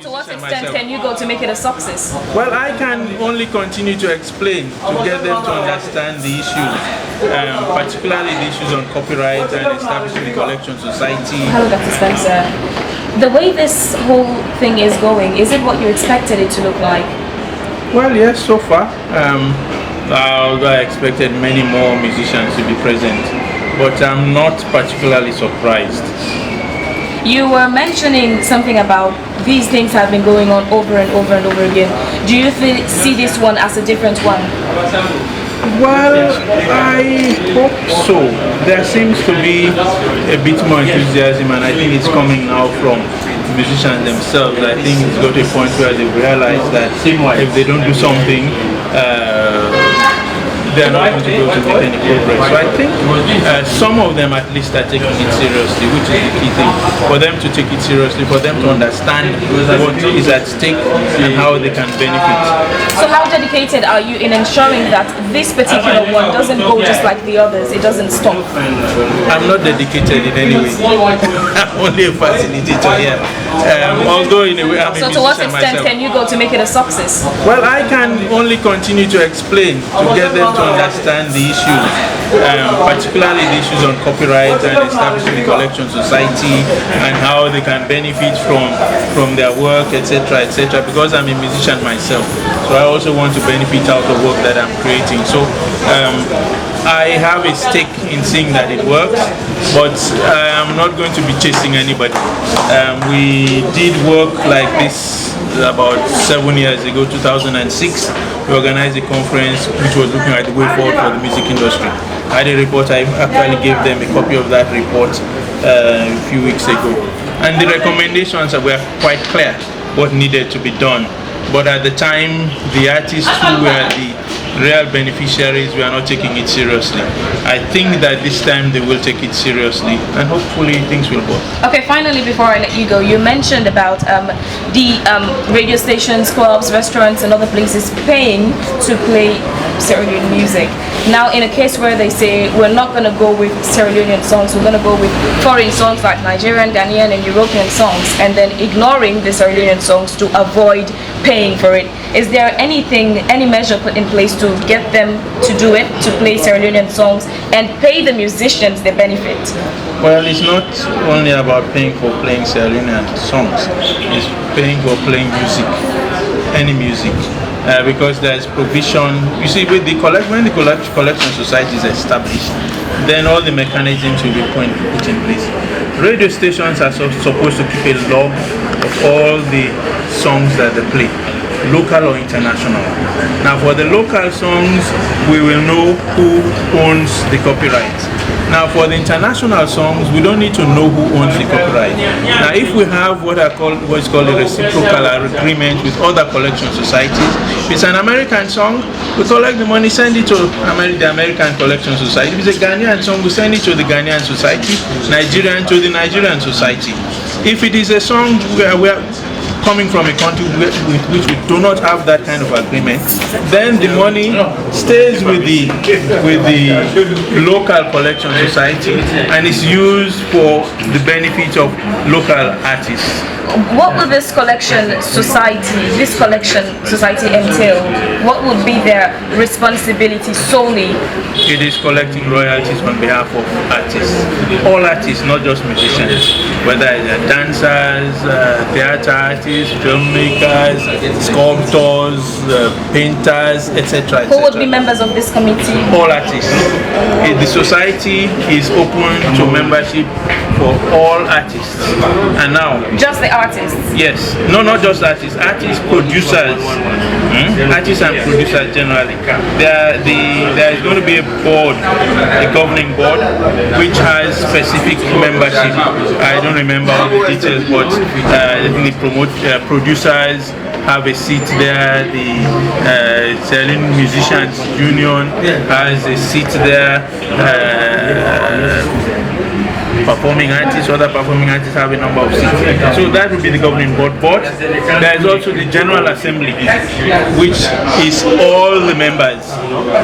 So to what extent can you go to make it a success? Well, I can only continue to explain to get them to understand the issues, particularly the issues on copyright and establishing the collection society. Hello, Dr. Spencer. The way this whole thing is going, is it what you expected it to look like? Well, yes, so far. I expected many more musicians to be present, but I'm not particularly surprised. You were mentioning something about these things have been going on over and over and over again. Do you see this one as a different one? Well, I hope so. There seems to be a bit more enthusiasm, and I think it's coming now from musicians themselves. I think it's got to a point where they realize that if they don't do something, they are not going to be able to make any progress. So I think some of them at least are taking it seriously, which is the key thing. For them to take it seriously, for them to understand what is at stake and how they can benefit. So how dedicated are you in ensuring that this particular one doesn't go just like the others, it doesn't stop? I'm not dedicated in any way. I'm only a facilitator here. Although in a way I'm a musician myself. So to what extent can you go to make it a success? Well, I can only continue to explain to get them to understand the issues, particularly the issues on copyright and establishing the collection society and how they can benefit from their work, etc., etc. Because I'm a musician myself, so I also want to benefit out of work that I'm creating. So I have a stake in seeing that it works, but I'm not going to be chasing anybody. We did work like this about 7 years ago, 2006. We organized a conference which was looking at the way forward for the music industry. I had a report. I actually gave them a copy of that report a few weeks ago, and the recommendations were quite clear what needed to be done. But at the time, the artists who were the real beneficiaries were not taking it seriously. I think that this time they will take it seriously, and hopefully things will work. Okay, finally, before I let you go, you mentioned about the radio stations, clubs, restaurants, and other places paying to play Sierra Leone music. Now, in a case where they say we're not going to go with Sierra Leonean songs, we're going to go with foreign songs like Nigerian, Ghanaian, and European songs, and then ignoring the Sierra Leonean songs to avoid paying for it. Is there any measure put in place to get them to do it, to play Sierra Leonean songs and pay the musicians the benefit? Well, it's not only about paying for playing Sierra Leonean songs, it's paying for playing music, any music. Because there's provision. You see, with when the collection society is established, then all the mechanisms will be put in place. Radio stations are supposed to keep a log of all the songs that they play, local or international. Now, for the local songs, we will know who owns the copyright. Now, for the international songs, we don't need to know who owns the copyright. Now, if we have what's called a reciprocal agreement with other collection societies, if it's an American song, we collect the money, send it to the American Collection Society. If it's a Ghanaian song, we send it to the Ghanaian Society, Nigerian to the Nigerian Society. If it is a song where we are coming from a country with which we do not have that kind of agreement, then the money stays with the local collection society and is used for the benefit of local artists. What will this collection society entail? What would be their responsibility solely? It is collecting royalties on behalf of artists. All artists, not just musicians, whether they're dancers, theater artists, filmmakers, sculptors, painters, etc. Who would be members of this committee? All artists. The society is open to membership for all artists. And now, just the artists? Yes. No, not just artists. Artists, producers. Artists and producers generally. There is going to be a board, a governing board, which has specific membership. I don't remember all the details, but I think the producers have a seat there. The Sierra Leone Musicians Union has a seat there. Performing artists, other performing artists have a number of seats. So that would be the governing board. But there is also the General Assembly, which is all the members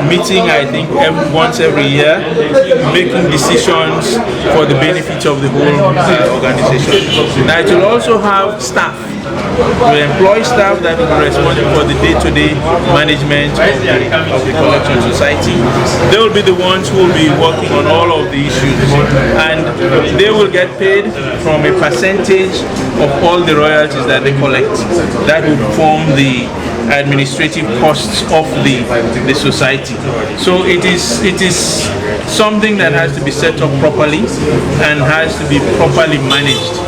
meeting, I think, once every year, making decisions for the benefit of the whole organization. Now it will also have staff We employ staff that will be responsible for the day-to-day management of the collection society. They will be the ones who will be working on all of the issues, and they will get paid from a percentage of all the royalties that they collect. That will form the administrative costs of the society. So it is something that has to be set up properly and has to be properly managed.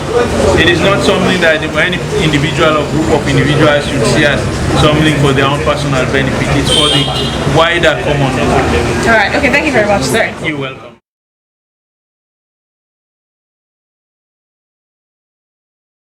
It is not something that any individual or group of individuals should see as something for their own personal benefit. It's for the wider common. All right. Okay. Thank you very much, sir. You're welcome.